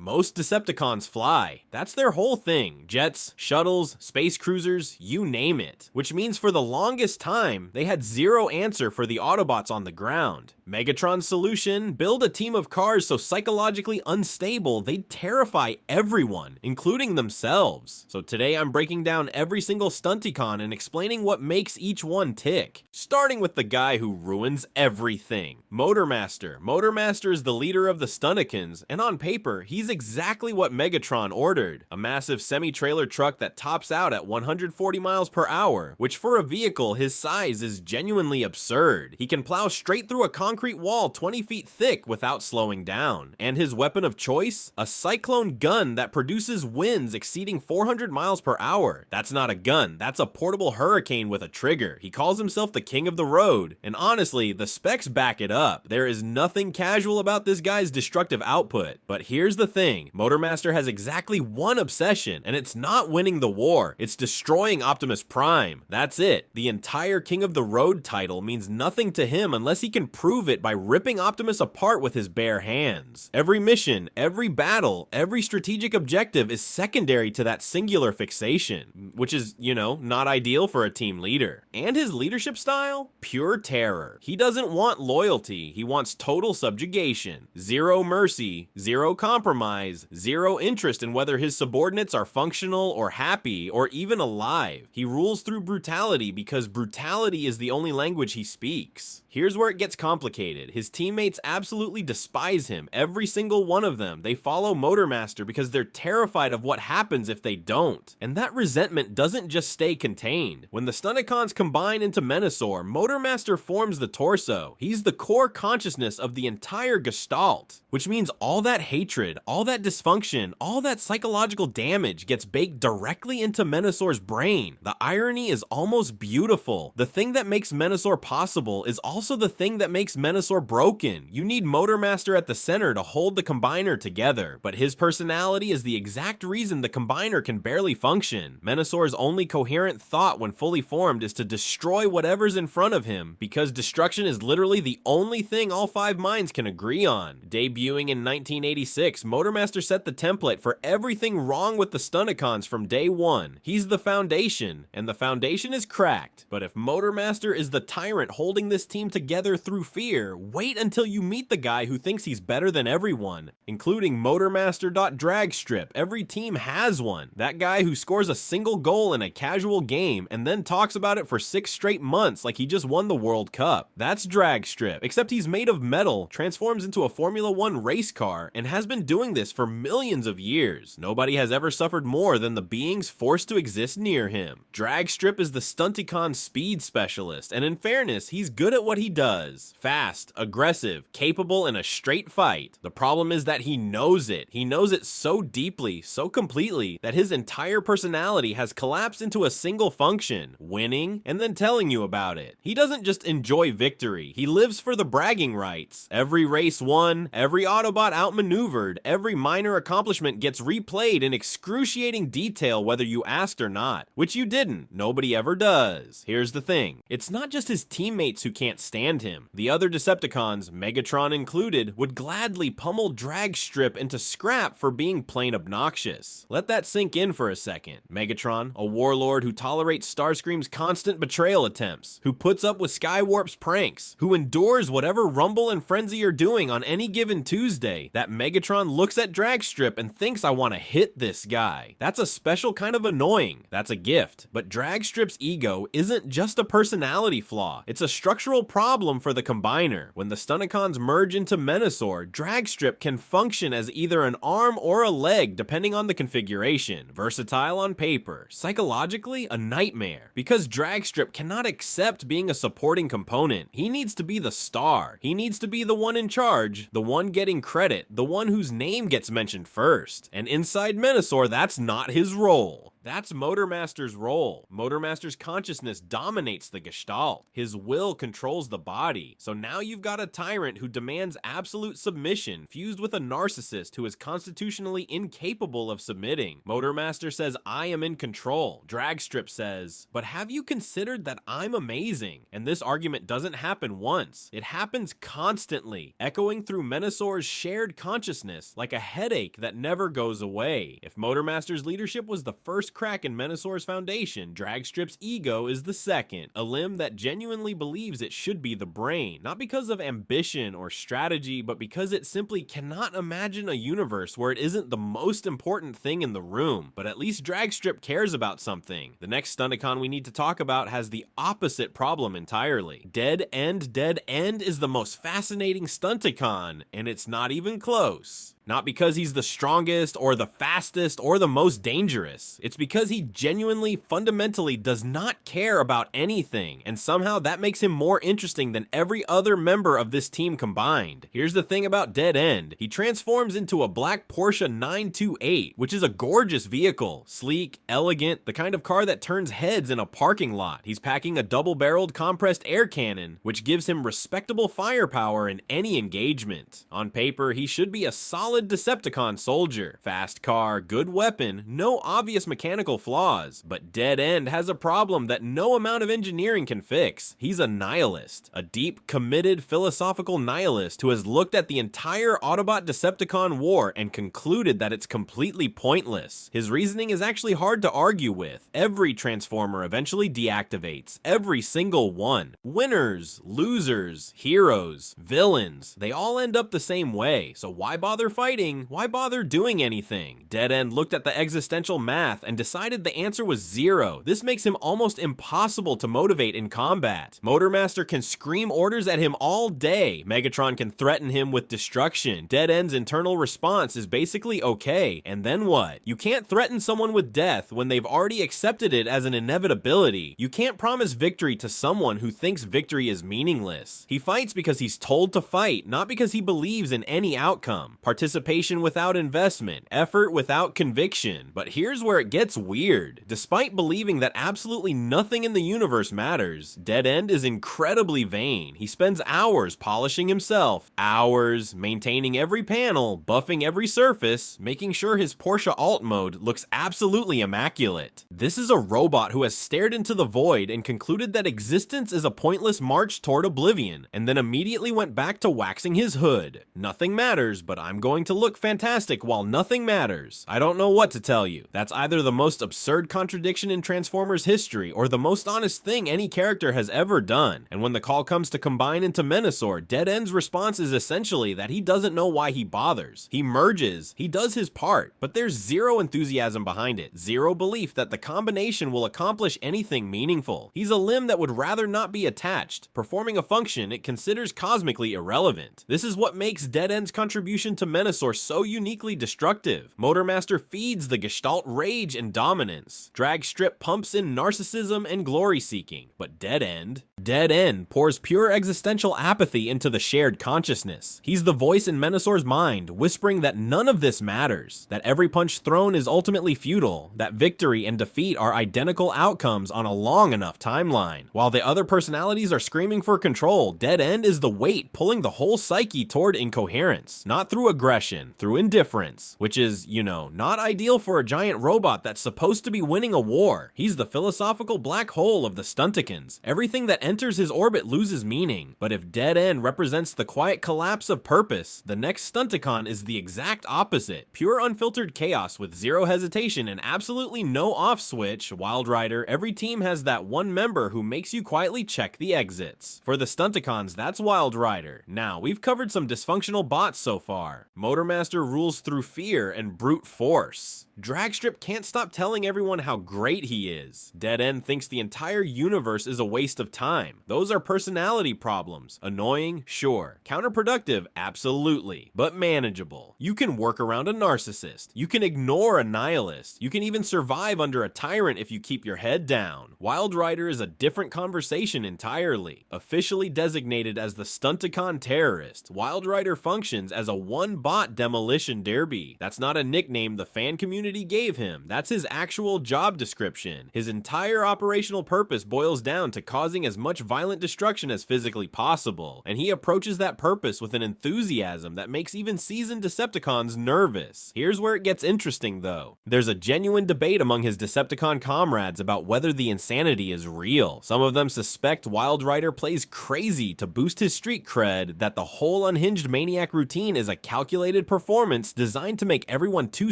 Most Decepticons fly. That's their whole thing. Jets, shuttles, space cruisers, you name it. Which means for the longest time, they had zero answer for the Autobots on the ground. Megatron's solution: build a team of cars so psychologically unstable they'd terrify everyone, including themselves. So today I'm breaking down every single Stunticon and explaining what makes each one tick. Starting with the guy who ruins everything, Motormaster. Motormaster is the leader of the Stunticons, and on paper, he's exactly what Megatron ordered. A massive semi-trailer truck that tops out at 140 miles per hour, which for a vehicle his size is genuinely absurd. He can plow straight through a concrete wall 20 feet thick without slowing down. And his weapon of choice? A cyclone gun that produces winds exceeding 400 miles per hour. That's not a gun, that's a portable hurricane with a trigger. He calls himself the king of the road, and honestly, the specs back it up. There is nothing casual about this guy's destructive output. But here's the thing, Motormaster has exactly one obsession, and it's not winning the war, it's destroying Optimus Prime. That's it. The entire King of the Road title means nothing to him unless he can prove it by ripping Optimus apart with his bare hands. Every mission, every battle, every strategic objective is secondary to that singular fixation, which is, you know, not ideal for a team leader. And his leadership style? Pure terror. He doesn't want loyalty, he wants total subjugation. Zero mercy, zero compromise, zero interest in whether his subordinates are functional or happy or even alive. He rules through brutality because brutality is the only language he speaks. Here's where it gets complicated. His teammates absolutely despise him, every single one of them. They follow Motormaster because they're terrified of what happens if they don't. And that resentment doesn't just stay contained. When the Stunticons combine into Menasor, Motormaster forms the torso. He's the core consciousness of the entire Gestalt, which means all that hatred, all that dysfunction, all that psychological damage gets baked directly into Menasor's brain. The irony is almost beautiful. The thing that makes Menasor possible is also the thing that makes Menasor broken. You need Motormaster at the center to hold the Combiner together, but his personality is the exact reason the Combiner can barely function. Menasor's only coherent thought when fully formed is to destroy whatever's in front of him, because destruction is literally the only thing all five minds can agree on. Debuting in 1986, Motormaster set the template for everything wrong with the Stunticons from day one. He's the foundation, and the foundation is cracked. But if Motormaster is the tyrant holding this team together through fear, wait until you meet the guy who thinks he's better than everyone, including Motormaster.dragstrip. Every team has one. That guy who scores a single goal in a casual game and then talks about it for 6 straight months like he just won the World Cup. That's Dragstrip, except he's made of metal, transforms into a Formula 1 race car, and has been doing this for millions of years. Nobody has ever suffered more than the beings forced to exist near him. Dragstrip is the Stunticon speed specialist, and in fairness, he's good at what he does. Fast, aggressive, capable in a straight fight. The problem is that he knows it. He knows it so deeply, so completely, that his entire personality has collapsed into a single function: winning and then telling you about it. He doesn't just enjoy victory, he lives for the bragging rights. Every race won, every Autobot outmaneuvered, every minor accomplishment gets replayed in excruciating detail whether you asked or not. Which you didn't. Nobody ever does. Here's the thing. It's not just his teammates who can't stand him. The other Decepticons, Megatron included, would gladly pummel Dragstrip into scrap for being plain obnoxious. Let that sink in for a second. Megatron, a warlord who tolerates Starscream's constant betrayal attempts, who puts up with Skywarp's pranks, who endures whatever Rumble and Frenzy are doing on any given Tuesday. That Megatron looks at Dragstrip and thinks, I want to hit this guy. That's a special kind of annoying. That's a gift. But Dragstrip's ego isn't just a personality flaw. It's a structural problem for the Combiner. When the Stunticons merge into Menasor, Dragstrip can function as either an arm or a leg depending on the configuration. Versatile on paper, psychologically a nightmare, because Dragstrip cannot accept being a supporting component. He needs to be the star. He needs to be the one in charge, the one getting credit, the one whose name gets mentioned first. And inside Menasor, that's not his role. That's Motormaster's role. Motormaster's consciousness dominates the Gestalt. His will controls the body. So now you've got a tyrant who demands absolute submission, fused with a narcissist who is constitutionally incapable of submitting. Motormaster says, I am in control. Dragstrip says, but have you considered that I'm amazing? And this argument doesn't happen once. It happens constantly, echoing through Menassor's shared consciousness like a headache that never goes away. If Motormaster's leadership was the first crack in Menassor's foundation, Dragstrip's ego is the second, a limb that genuinely believes it should be the brain, not because of ambition or strategy, but because it simply cannot imagine a universe where it isn't the most important thing in the room. But at least Dragstrip cares about something. The next Stunticon we need to talk about has the opposite problem entirely. Dead End is the most fascinating Stunticon, and it's not even close. Not because he's the strongest or the fastest or the most dangerous. It's because he genuinely, fundamentally does not care about anything, and somehow that makes him more interesting than every other member of this team combined. Here's the thing about Dead End. He transforms into a black Porsche 928, which is a gorgeous vehicle. Sleek, elegant, the kind of car that turns heads in a parking lot. He's packing a double-barreled compressed air cannon, which gives him respectable firepower in any engagement. On paper, he should be a solid Decepticon soldier. Fast car, good weapon, no obvious mechanical flaws. But Dead End has a problem that no amount of engineering can fix. He's a nihilist. A deep, committed, philosophical nihilist who has looked at the entire Autobot-Decepticon war and concluded that it's completely pointless. His reasoning is actually hard to argue with. Every Transformer eventually deactivates. Every single one. Winners, losers, heroes, villains. They all end up the same way. So why bother fighting? Why bother doing anything? Dead End looked at the existential math and decided the answer was 0. This makes him almost impossible to motivate in combat. Motormaster can scream orders at him all day. Megatron can threaten him with destruction. Dead End's internal response is basically okay. And then what? You can't threaten someone with death when they've already accepted it as an inevitability. You can't promise victory to someone who thinks victory is meaningless. He fights because he's told to fight, not because he believes in any outcome. Participation without investment, effort without conviction. But here's where it gets weird. Despite believing that absolutely nothing in the universe matters, Dead End is incredibly vain. He spends hours polishing himself, hours maintaining every panel, buffing every surface, making sure his Porsche alt mode looks absolutely immaculate. This is a robot who has stared into the void and concluded that existence is a pointless march toward oblivion, and then immediately went back to waxing his hood. Nothing matters, but I'm going to look fantastic while nothing matters. I don't know what to tell you. That's either the most absurd contradiction in Transformers history or the most honest thing any character has ever done. And when the call comes to combine into Menasor, Dead End's response is essentially that he doesn't know why he bothers. He merges, he does his part, but there's zero enthusiasm behind it, zero belief that the combination will accomplish anything meaningful. He's a limb that would rather not be attached, performing a function it considers cosmically irrelevant. This is what makes Dead End's contribution to Menasor so uniquely destructive. Motormaster feeds the Gestalt rage and dominance. Dragstrip pumps in narcissism and glory-seeking. But Dead End pours pure existential apathy into the shared consciousness. He's the voice in Menasor's mind, whispering that none of this matters, that every punch thrown is ultimately futile, that victory and defeat are identical outcomes on a long enough timeline. While the other personalities are screaming for control, Dead End is the weight pulling the whole psyche toward incoherence. Not through aggression, through indifference, which is, not ideal for a giant robot that's supposed to be winning a war. He's the philosophical black hole of the Stunticons. Everything that enters his orbit loses meaning. But if Dead End represents the quiet collapse of purpose, the next Stunticon is the exact opposite. Pure unfiltered chaos with zero hesitation and absolutely no off switch. Wild Rider, every team has that one member who makes you quietly check the exits. For the Stunticons, that's Wild Rider. Now, we've covered some dysfunctional bots so far. Motormaster rules through fear and brute force. Dragstrip can't stop telling everyone how great he is. Dead End thinks the entire universe is a waste of time. Those are personality problems. Annoying? Sure. Counterproductive? Absolutely. But manageable. You can work around a narcissist. You can ignore a nihilist. You can even survive under a tyrant if you keep your head down. Wild Rider is a different conversation entirely. Officially designated as the Stunticon terrorist, Wild Rider functions as a one-bot not Demolition Derby. That's not a nickname the fan community gave him. That's his actual job description. His entire operational purpose boils down to causing as much violent destruction as physically possible, and he approaches that purpose with an enthusiasm that makes even seasoned Decepticons nervous. Here's where it gets interesting though. There's a genuine debate among his Decepticon comrades about whether the insanity is real. Some of them suspect Wild Rider plays crazy to boost his street cred, that the whole unhinged maniac routine is a calculated performance designed to make everyone too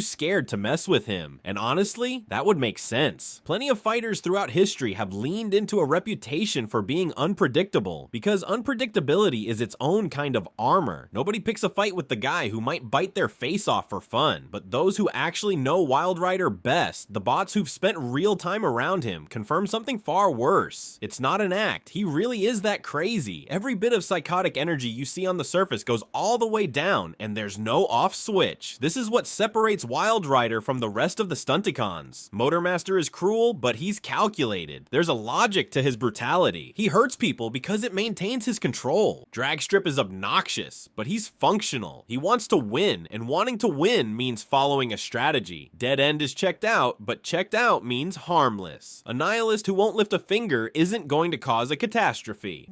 scared to mess with him. And honestly, that would make sense. Plenty of fighters throughout history have leaned into a reputation for being unpredictable, because unpredictability is its own kind of armor. Nobody picks a fight with the guy who might bite their face off for fun, but those who actually know Wild Rider best, the bots who've spent real time around him, confirm something far worse. It's not an act. He really is that crazy. Every bit of psychotic energy you see on the surface goes all the way down, and there's no off switch. This is what separates Wild Rider from the rest of the Stunticons. Motormaster is cruel, but he's calculated. There's a logic to his brutality. He hurts people because it maintains his control. Dragstrip is obnoxious, but he's functional. He wants to win, and wanting to win means following a strategy. Dead End is checked out, but checked out means harmless. A nihilist who won't lift a finger isn't going to cause a catastrophe.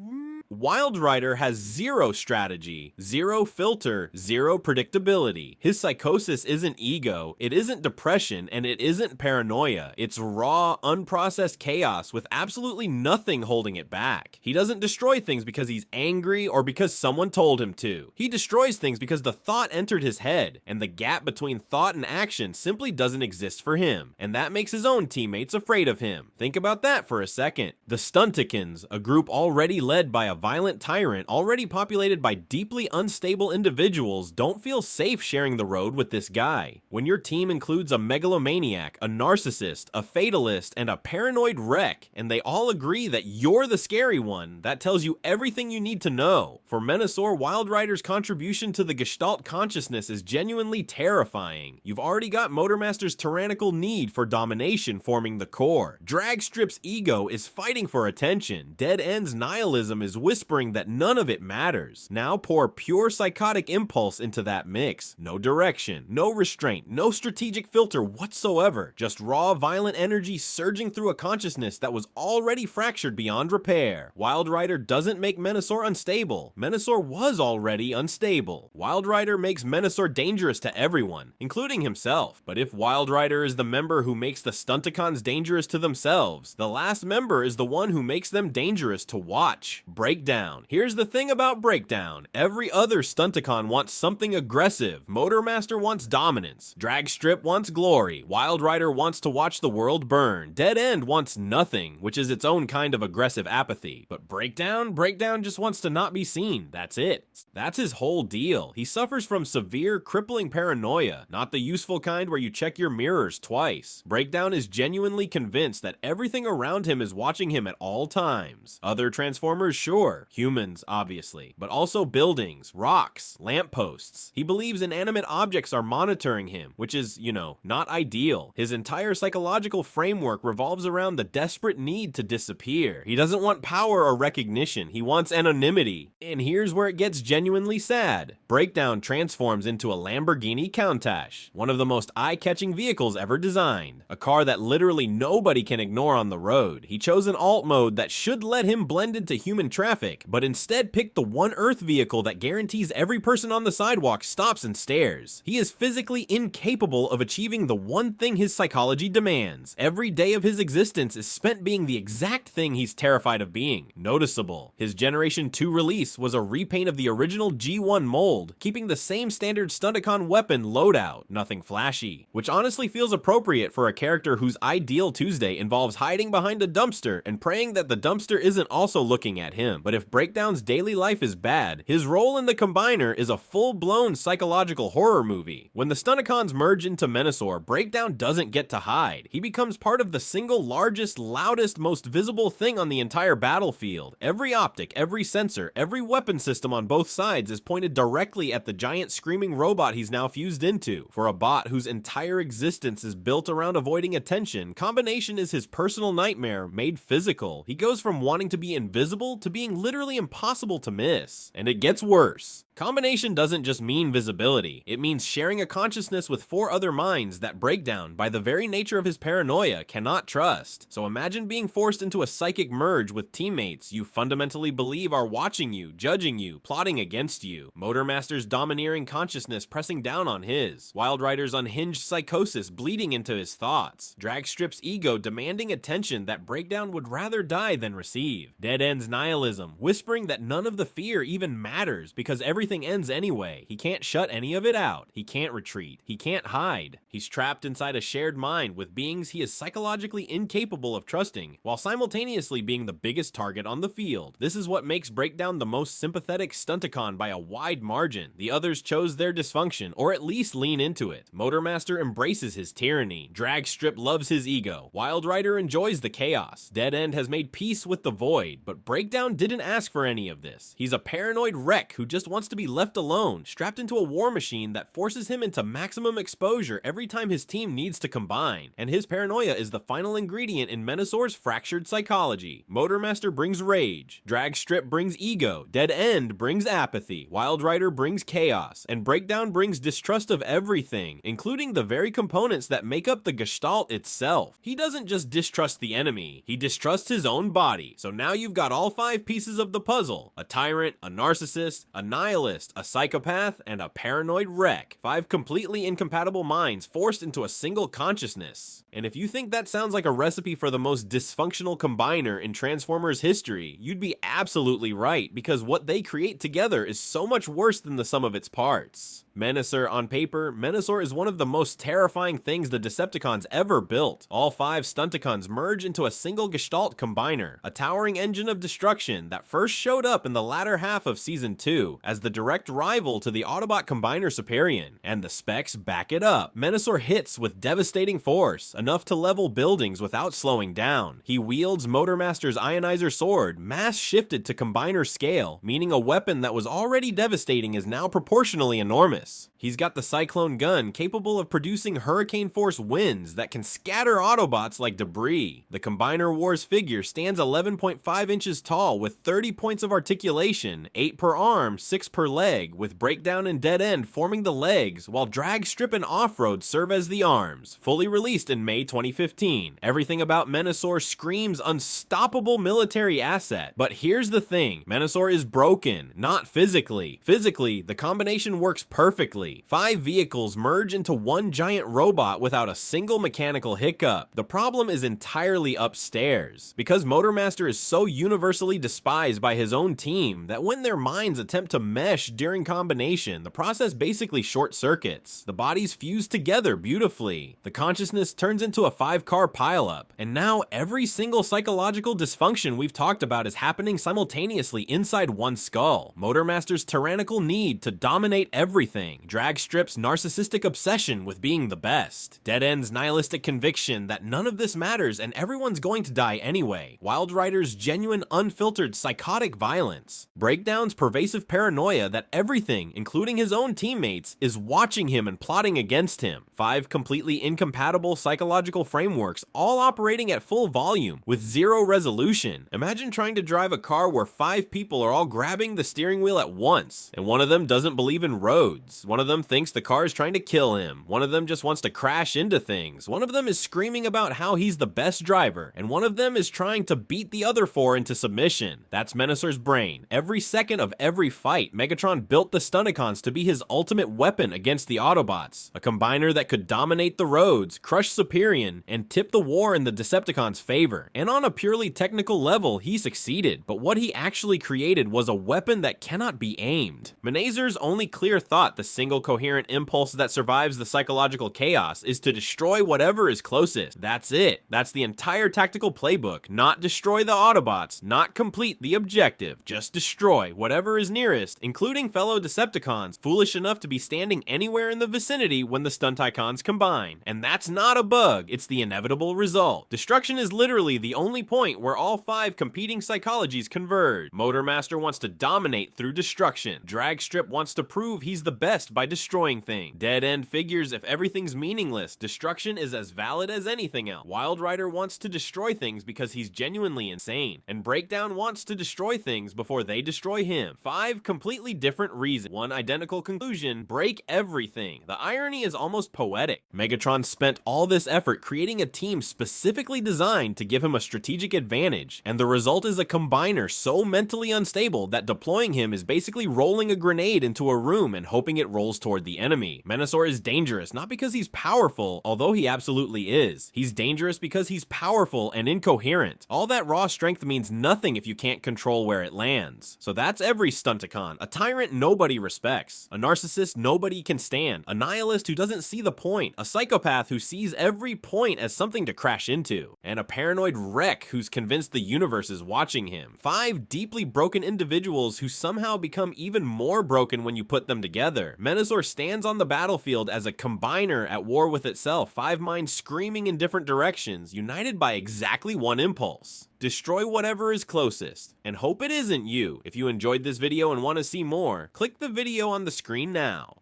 Wild Rider has zero strategy, zero filter, zero predictability. His psychosis isn't ego, it isn't depression, and it isn't paranoia. It's raw, unprocessed chaos with absolutely nothing holding it back. He doesn't destroy things because he's angry or because someone told him to. He destroys things because the thought entered his head, and the gap between thought and action simply doesn't exist for him. And that makes his own teammates afraid of him. Think about that for a second. The Stunticons, a group already led by a violent tyrant already populated by deeply unstable individuals, don't feel safe sharing the road with this guy. When your team includes a megalomaniac, a narcissist, a fatalist, and a paranoid wreck, and they all agree that you're the scary one, that tells you everything you need to know. For Menasor, Wild Rider's contribution to the Gestalt consciousness is genuinely terrifying. You've already got Motormaster's tyrannical need for domination forming the core. Dragstrip's ego is fighting for attention. Dead End's nihilism is whispering that none of it matters. Now pour pure psychotic impulse into that mix. No direction, no restraint, no strategic filter whatsoever. Just raw, violent energy surging through a consciousness that was already fractured beyond repair. Wild Rider doesn't make Menasor unstable. Menasor was already unstable. Wild Rider makes Menasor dangerous to everyone, including himself. But if Wild Rider is the member who makes the Stunticons dangerous to themselves, the last member is the one who makes them dangerous to watch. Breakdown. Here's the thing about Breakdown. Every other Stunticon wants something aggressive. Motormaster wants dominance. Dragstrip wants glory. Wild Rider wants to watch the world burn. Dead End wants nothing, which is its own kind of aggressive apathy. But Breakdown just wants to not be seen. That's it. That's his whole deal. He suffers from severe, crippling paranoia, not the useful kind where you check your mirrors twice. Breakdown is genuinely convinced that everything around him is watching him at all times. Other Transformers, sure. Humans, obviously. But also buildings, rocks, lampposts. He believes inanimate objects are monitoring him, which is, not ideal. His entire psychological framework revolves around the desperate need to disappear. He doesn't want power or recognition. He wants anonymity. And here's where it gets genuinely sad. Breakdown transforms into a Lamborghini Countach, one of the most eye-catching vehicles ever designed. A car that literally nobody can ignore on the road. He chose an alt mode that should let him blend into human traffic, but instead picked the one Earth vehicle that guarantees every person on the sidewalk stops and stares. He is physically incapable of achieving the one thing his psychology demands. Every day of his existence is spent being the exact thing he's terrified of being, noticeable. His Generation 2 release was a repaint of the original G1 mold, keeping the same standard Stunticon weapon loadout, nothing flashy, which honestly feels appropriate for a character whose ideal Tuesday involves hiding behind a dumpster and praying that the dumpster isn't also looking at him. But if Breakdown's daily life is bad, his role in the Combiner is a full-blown psychological horror movie. When the Stunticons merge into Menasor, Breakdown doesn't get to hide. He becomes part of the single largest, loudest, most visible thing on the entire battlefield. Every optic, every sensor, every weapon system on both sides is pointed directly at the giant screaming robot he's now fused into. For a bot whose entire existence is built around avoiding attention, combination is his personal nightmare made physical. He goes from wanting to be invisible to being being literally impossible to miss. And it gets worse. Combination doesn't just mean visibility, it means sharing a consciousness with 4 other minds that Breakdown, by the very nature of his paranoia, cannot trust. So imagine being forced into a psychic merge with teammates you fundamentally believe are watching you, judging you, plotting against you. Motormaster's domineering consciousness pressing down on his. Wild Rider's unhinged psychosis bleeding into his thoughts. Dragstrip's ego demanding attention that Breakdown would rather die than receive. Dead End's nihilism, whispering that none of the fear even matters because everything ends anyway. He can't shut any of it out. He can't retreat. He can't hide. He's trapped inside a shared mind with beings he is psychologically incapable of trusting, while simultaneously being the biggest target on the field. This is what makes Breakdown the most sympathetic Stunticon by a wide margin. The others chose their dysfunction, or at least lean into it. Motormaster embraces his tyranny. Dragstrip loves his ego. Wild Rider enjoys the chaos. Dead End has made peace with the void, but Breakdown didn't ask for any of this. He's a paranoid wreck who just wants to be left alone, strapped into a war machine that forces him into maximum exposure every time his team needs to combine. And his paranoia is the final ingredient in Menassor's fractured psychology. Motormaster brings rage. Dragstrip brings ego. Dead End brings apathy. Wild Rider brings chaos. And Breakdown brings distrust of everything, including the very components that make up the Gestalt itself. He doesn't just distrust the enemy, he distrusts his own body. So now you've got all 5 pieces of the puzzle: a tyrant, a narcissist, a nihilist, a psychopath, and a paranoid wreck. 5 completely incompatible minds forced into a single consciousness. And if you think that sounds like a recipe for the most dysfunctional combiner in Transformers history, you'd be absolutely right, because what they create together is so much worse than the sum of its parts. Menasor on paper, Menasor is one of the most terrifying things the Decepticons ever built. All 5 Stunticons merge into a single Gestalt combiner, a towering engine of destruction that first showed up in the latter half of Season 2 as the direct rival to the Autobot combiner Superion, and the specs back it up. Menasor hits with devastating force, enough to level buildings without slowing down. He wields Motormaster's Ionizer Sword, mass shifted to combiner scale, meaning a weapon that was already devastating is now proportionally enormous. He's got the Cyclone gun capable of producing hurricane force winds that can scatter Autobots like debris. The Combiner Wars figure stands 11.5 inches tall with 30 points of articulation, 8 per arm, 6 per leg, with Breakdown and Dead End forming the legs, while Dragstrip and Offroad serve as the arms. Fully released in May 2015. Everything about Menasor screams unstoppable military asset. But here's the thing, Menasor is broken, not physically. Physically, the combination works perfectly. 5 vehicles merge into one giant robot without a single mechanical hiccup. The problem is entirely upstairs. Because Motormaster is so universally despised by his own team that when their minds attempt to mesh during combination, the process basically short circuits. The bodies fuse together beautifully. The consciousness turns into a 5-car pileup. And now every single psychological dysfunction we've talked about is happening simultaneously inside one skull. Motormaster's tyrannical need to dominate everything. Dragstrip's narcissistic obsession with being the best. Dead End's nihilistic conviction that none of this matters and everyone's going to die anyway. Wild Rider's genuine, unfiltered, psychotic violence. Breakdown's pervasive paranoia that everything, including his own teammates, is watching him and plotting against him. 5 completely incompatible psychological frameworks, all operating at full volume, with 0 resolution. Imagine trying to drive a car where 5 people are all grabbing the steering wheel at once, and one of them doesn't believe in roads. One of them thinks the car is trying to kill him. One of them just wants to crash into things. One of them is screaming about how he's the best driver, and one of them is trying to beat the other 4 into submission. That's Menasor's brain. Every second of every fight, Megatron built the Stunticons to be his ultimate weapon against the Autobots. A combiner that could dominate the roads, crush Superion, and tip the war in the Decepticons' favor. And on a purely technical level, he succeeded, but what he actually created was a weapon that cannot be aimed. Menazor's only clear thought, the single coherent impulse that survives the psychological chaos, is to destroy whatever is closest. That's it. That's the entire tactical playbook. Not destroy the Autobots, not complete the objective, just destroy whatever is nearest, including fellow Decepticons, foolish enough to be standing anywhere in the vicinity when the Stunticons combine. And that's not a bug, it's the inevitable result. Destruction is literally the only point where all 5 competing psychologies converge. Motormaster wants to dominate through destruction. Dragstrip wants to prove he's the best by destroying things. Dead End figures if everything's meaningless, destruction is as valid as anything else. Wild Rider wants to destroy things because he's genuinely insane, and Breakdown wants to destroy things before they destroy him. 5 completely different reasons, one identical conclusion: break everything. The irony is almost poetic. Megatron spent all this effort creating a team specifically designed to give him a strategic advantage, and the result is a combiner so mentally unstable that deploying him is basically rolling a grenade into a room and hoping it rolls toward the enemy. Menasor is dangerous not because he's powerful, although he absolutely is. He's dangerous because he's powerful and incoherent. All that raw strength means nothing if you can't control where it lands. So that's every Stunticon, a tyrant nobody respects, a narcissist nobody can stand, a nihilist who doesn't see the point, a psychopath who sees every point as something to crash into, and a paranoid wreck who's convinced the universe is watching him. 5 deeply broken individuals who somehow become even more broken when you put them together. Menasor stands on the battlefield as a combiner at war with itself, 5 minds screaming in different directions, united by exactly one impulse: destroy whatever is closest, and hope it isn't you. If you enjoyed this video and want to see more, click the video on the screen now.